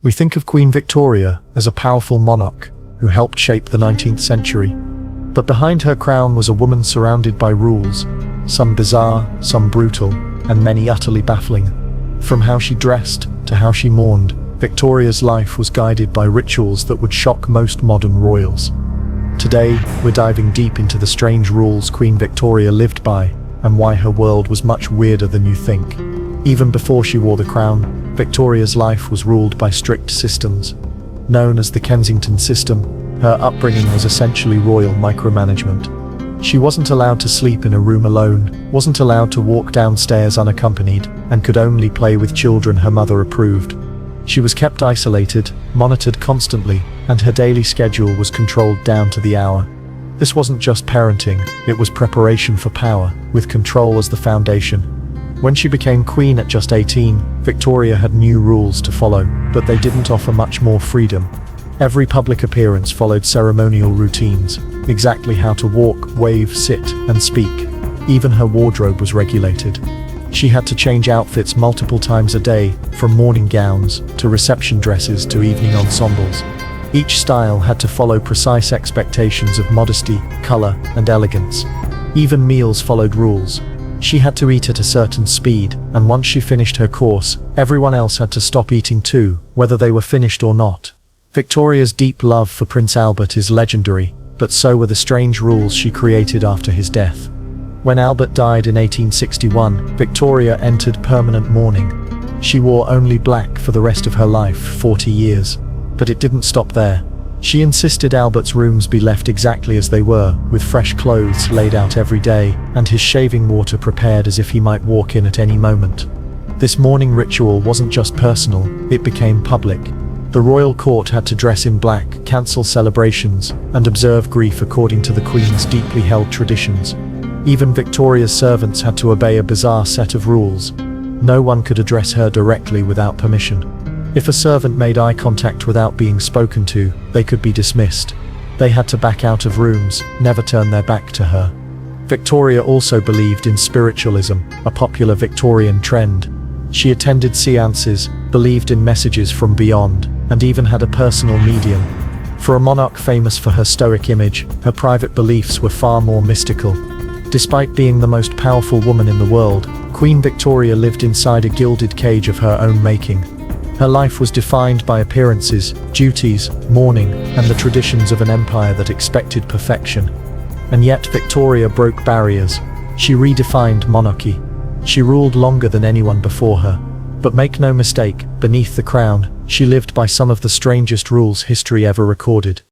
We think of Queen Victoria as a powerful monarch who helped shape the 19th century. But behind her crown was a woman surrounded by rules, some bizarre, some brutal, and many utterly baffling. From how she dressed to how she mourned, Victoria's life was guided by rituals that would shock most modern royals. Today, we're diving deep into the strange rules Queen Victoria lived by and why her world was much weirder than you think. Even before she wore the crown, Victoria's life was ruled by strict systems. Known as the Kensington system, her upbringing was essentially royal micromanagement. She wasn't allowed to sleep in a room alone, wasn't allowed to walk downstairs unaccompanied, and could only play with children her mother approved. She was kept isolated, monitored constantly, and her daily schedule was controlled down to the hour. This wasn't just parenting, it was preparation for power, with control as the foundation. When she became queen at just 18, Victoria had new rules to follow, but they didn't offer much more freedom. Every public appearance followed ceremonial routines, exactly how to walk, wave, sit, and speak. Even her wardrobe was regulated. She had to change outfits multiple times a day, from morning gowns, to reception dresses, to evening ensembles. Each style had to follow precise expectations of modesty, color, and elegance. Even meals followed rules. She had to eat at a certain speed, and once she finished her course, everyone else had to stop eating too, whether they were finished or not. Victoria's deep love for Prince Albert is legendary, but so were the strange rules she created after his death. When Albert died in 1861, Victoria entered permanent mourning. She wore only black for the rest of her life, 40 years. But it didn't stop there. She insisted Albert's rooms be left exactly as they were, with fresh clothes laid out every day, and his shaving water prepared as if he might walk in at any moment. This mourning ritual wasn't just personal, it became public. The royal court had to dress in black, cancel celebrations, and observe grief according to the Queen's deeply held traditions. Even Victoria's servants had to obey a bizarre set of rules. No one could address her directly without permission. If a servant made eye contact without being spoken to, they could be dismissed. They had to back out of rooms, never turn their back to her. Victoria also believed in spiritualism, a popular Victorian trend. She attended séances, believed in messages from beyond, and even had a personal medium. For a monarch famous for her stoic image, her private beliefs were far more mystical. Despite being the most powerful woman in the world, Queen Victoria lived inside a gilded cage of her own making. Her life was defined by appearances, duties, mourning, and the traditions of an empire that expected perfection. And yet Victoria broke barriers. She redefined monarchy. She ruled longer than anyone before her. But make no mistake, beneath the crown, she lived by some of the strangest rules history ever recorded.